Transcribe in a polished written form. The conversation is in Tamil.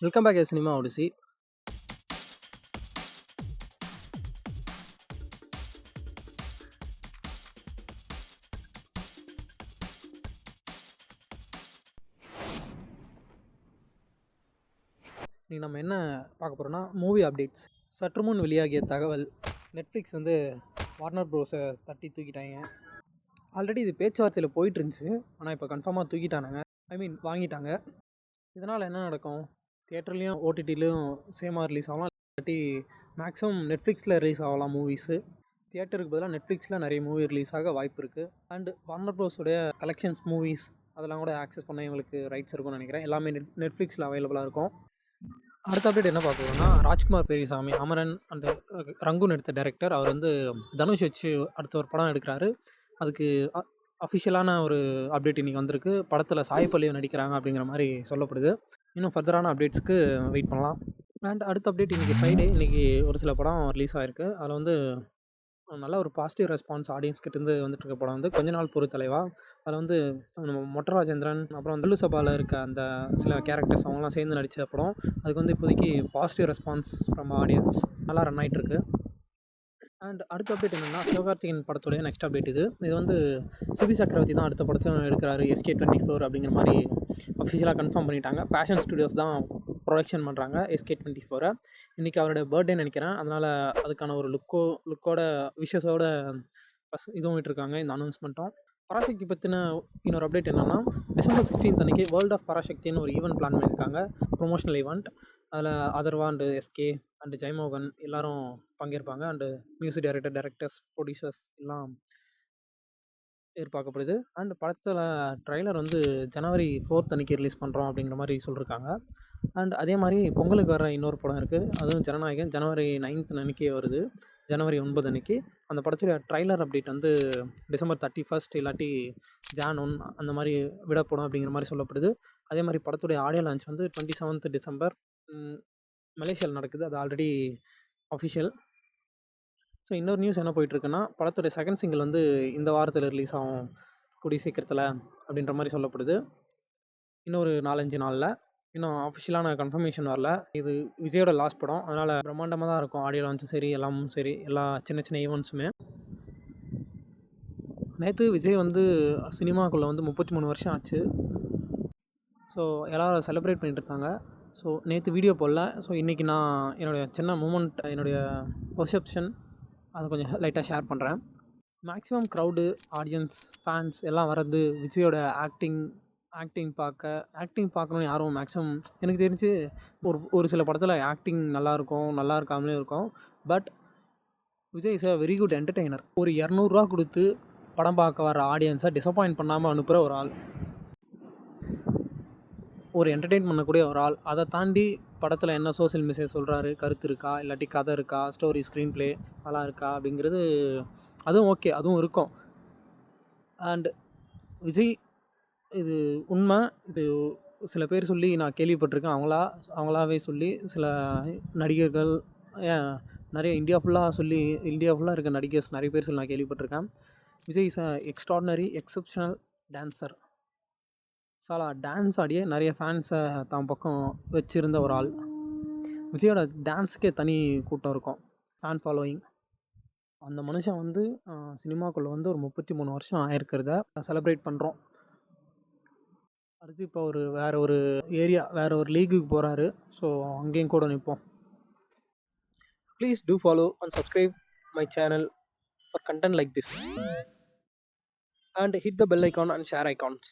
Welcome back cinema Odissi. இன்னைக்கு நம்ம என்ன பார்க்க போகிறோம்னா மூவி அப்டேட்ஸ். சற்று முன் வெளியாகிய தகவல், நெட்ஃப்ளிக்ஸ் வந்து வார்னர் ப்ரோஸை தட்டி தூக்கிட்டாங்க. ஆல்ரெடி இது பேச்சுவார்த்தையில் போயிட்டு இருந்துச்சு, ஆனால் இப்போ கன்ஃபார்மாக தூக்கிட்டானுங்க. வாங்கிட்டாங்க. இதனால் என்ன நடக்கும்? தியேட்டர்லேயும் ஓடிடிலையும் சேமாக ரிலீஸ் ஆகலாம், இல்லாட்டி மேக்ஸிமம் நெட்ஃப்ளிக்ஸில் ரிலீஸ் ஆகலாம் மூவிஸு. தியேட்டருக்கு பதிலாக நெட்ஃப்ளிக்ஸில் நிறைய மூவி ரிலீஸ் ஆக வாய்ப்பு இருக்குது. அண்டு வார்னர் ப்ரோஸோடைய கலெக்ஷன்ஸ் மூவிஸ் அதெல்லாம் கூட ஆக்சஸ் பண்ண எங்களுக்கு ரைட்ஸ் இருக்கும்னு நினைக்கிறேன். எல்லாமே நெட்ஃப்ளிக்ஸில் அவைலபிளாக இருக்கும். அடுத்த அப்டேட் என்ன பார்க்குறோன்னா, ராஜ்குமார் பெரியசாமி, அமரன் அண்டு ரங்குன்னு எடுத்த டைரக்டர், அவர் வந்து தனுஷ் வச்சு அடுத்த ஒரு படம் எடுக்கிறாரு. அதுக்கு அஃபிஷியலான ஒரு அப்டேட் இன்றைக்கி வந்திருக்கு. படத்தில் சாய் பல்லவி நடிக்கிறாங்க அப்படிங்கிற மாதிரி சொல்லப்படுது. இன்னும் ஃபர்தரான அப்டேட்ஸ்க்கு வெயிட் பண்ணலாம். அண்ட் அடுத்த அப்டேட், இன்றைக்கி ஃப்ரைடே, இன்றைக்கி ஒரு சில படம் ரிலீஸ் ஆகிருக்கு. அதில் வந்து நல்ல ஒரு பாசிட்டிவ் ரெஸ்பான்ஸ் ஆடியன்ஸ்கிட்டேருந்து வந்துட்டுருக்க படம் வந்து கொஞ்ச நாள் பொறு தலைவா. அதில் வந்து நம்ம மொட்ட ராஜேந்திரன், அப்புறம் வெள்ளு சபாவில் இருக்க அந்த சில கேரக்டர்ஸ் அவங்களாம் சேர்ந்து நடித்த படம். அதுக்கு வந்து இப்போதைக்கு பாசிட்டிவ் ரெஸ்பான்ஸ் ஃப்ரம் ஆடியன்ஸ் நல்லா ரன் ஆகிட்டுருக்கு. அண்ட் அடுத்த அப்டேட் என்னென்னா, சிவகார்த்திகேயன் படத்துடைய நெக்ஸ்ட் அப்டேட் இது வந்து சிபி சக்கரவர்த்தி தான் அடுத்த படத்தையும் எடுக்கிறாரு. SK24 அப்படிங்கிற மாதிரி அஃபிஷியலாக கன்ஃபார்ம் பண்ணிட்டாங்க. பேஷன் ஸ்டுடியோஸ் தான் ப்ரொடக்ஷன் பண்ணுறாங்க SK24. இன்றைக்கி அவருடைய பர்த்டேன்னு நினைக்கிறேன். அதனால் அதுக்கான ஒரு லுக்கோட விஷஸோட இதுவும் விட்டுருக்காங்க இந்த அனௌன்ஸ்மெண்ட்டும். பராசக்தி பற்றின இன்னொரு அப்டேட் என்னென்னா, December 16 அன்றைக்கி வேர்ல்ட் ஆஃப் பராசக்தின்னு ஒரு ஈவெண்ட் பிளான் பண்ணியிருக்காங்க, ப்ரொமோஷனல் ஈவெண்ட். அதில் Atharvaa and SK and Jeyamohan எல்லோரும் பங்கேற்பாங்க. அண்டு மியூசிக் டைரக்டர்ஸ், ப்ரொடியூசர்ஸ் எல்லாம் எதிர்பார்க்கப்படுது. அண்ட் படத்தில் ட்ரைலர் வந்து January 4 அன்றைக்கி ரிலீஸ் பண்ணுறோம் அப்படிங்கிற மாதிரி சொல்லியிருக்காங்க. அண்ட் அதே மாதிரி பொங்கலுக்கு வர இன்னொரு படம் இருக்குது, அதுவும் ஜனநாயகன். January 9 அன்றைக்கி வருது, January 9 அன்றைக்கி. அந்த படத்துடைய ட்ரைலர் அப்டேட் வந்து December 31 இல்லாட்டி Jan 1 அந்த மாதிரி விடப்படும் அப்படிங்கிற மாதிரி சொல்லப்படுது. அதே மாதிரி படத்துடைய ஆடியோ லான்ச் வந்து 27 December மலேசியாவில் நடக்குது. அது ஆல்ரெடி அஃபிஷியல். ஸோ இன்னொரு நியூஸ் என்ன போயிட்டுருக்குன்னா, படத்துடைய செகண்ட் சிங்கிள் வந்து இந்த வாரத்தில் ரிலீஸ் ஆகும் கூடிய சீக்கிரத்தில் அப்படின்ற மாதிரி சொல்லப்படுது. இன்னும் ஒரு 4-5 நாளில். இன்னும் அஃபிஷியலான கன்ஃபர்மேஷன் வரல. இது விஜயோட லாஸ்ட் படம், அதனால் பிரம்மாண்டமாக தான் இருக்கும். ஆடியோ லான்ச்சும் சரி, எல்லாமும் சரி, எல்லா சின்ன சின்ன ஈவெண்ட்ஸுமே. நேற்று விஜய் வந்து சினிமாக்குள்ளே வந்து 33 வருஷம் ஆச்சு. ஸோ எல்லோரும் செலிப்ரேட் பண்ணிட்டுருக்காங்க. ஸோ நேற்று வீடியோ போடல. ஸோ இன்றைக்கி நான் என்னுடைய சின்ன மூமெண்ட், என்னுடைய பெர்செப்ஷன் அதை கொஞ்சம் லைட்டாக ஷேர் பண்ணுறேன். மேக்ஸிமம் க்ரௌடு, ஆடியன்ஸ், ஃபேன்ஸ் எல்லாம் வர்றது விஜயோட ஆக்டிங் பார்க்கணுன்னு யாரும் மேக்ஸிமம் எனக்கு தெரிஞ்சு ஒரு சில படத்தில் ஆக்டிங் நல்லாயிருக்கும், நல்லா இருக்காமலே இருக்கும். But Vijay is a very good entertainer. ஒரு 200 ரூபா கொடுத்து படம் பார்க்க வர ஆடியன்ஸை டிசப்பாயிண்ட் பண்ணாமல் அனுப்புகிற ஒரு ஆள், ஒரு என்டர்டெயின் பண்ணக்கூடிய ஒரு ஆள். அதை தாண்டி படத்தில் என்ன சோஷியல் மெசேஜ் சொல்கிறாரு, கருத்து இருக்கா, இல்லாட்டி கதை இருக்கா, ஸ்டோரி, ஸ்க்ரீன் ப்ளே நல்லா இருக்கா அப்படிங்கிறது, அதுவும் ஓகே, அதுவும் இருக்கும். அண்ட் விஜய், இது உண்மை. இது சில பேர் சொல்லி நான் கேள்விப்பட்டிருக்கேன். அவங்களாவே சொல்லி சில நடிகர்கள், நிறைய இந்தியா ஃபுல்லாக இருக்க நடிகர்ஸ் நிறைய பேர் சொல்லி நான் கேள்விப்பட்டிருக்கேன். Vijay is a extraordinary exceptional dancer. Dance ஆடியே நிறைய ஃபேன்ஸை தான் பக்கம் வச்சுருந்த ஒரு ஆள். விஜயோட டான்ஸுக்கே தனி கூட்டம் இருக்கும், ஃபேன் ஃபாலோயிங். அந்த மனுஷன் வந்து சினிமாக்குள்ளே வந்து ஒரு 33 வருஷம் ஆயிருக்கிறத செலிப்ரேட் பண்ணுறோம். அடுத்து இப்போ வேறு ஒரு ஏரியா, வேறு ஒரு லீகுக்கு போகிறாரு. ஸோ அங்கேயும் கூட நிற்போம். Please do follow and subscribe my channel for content like this and hit the bell icon and share icons.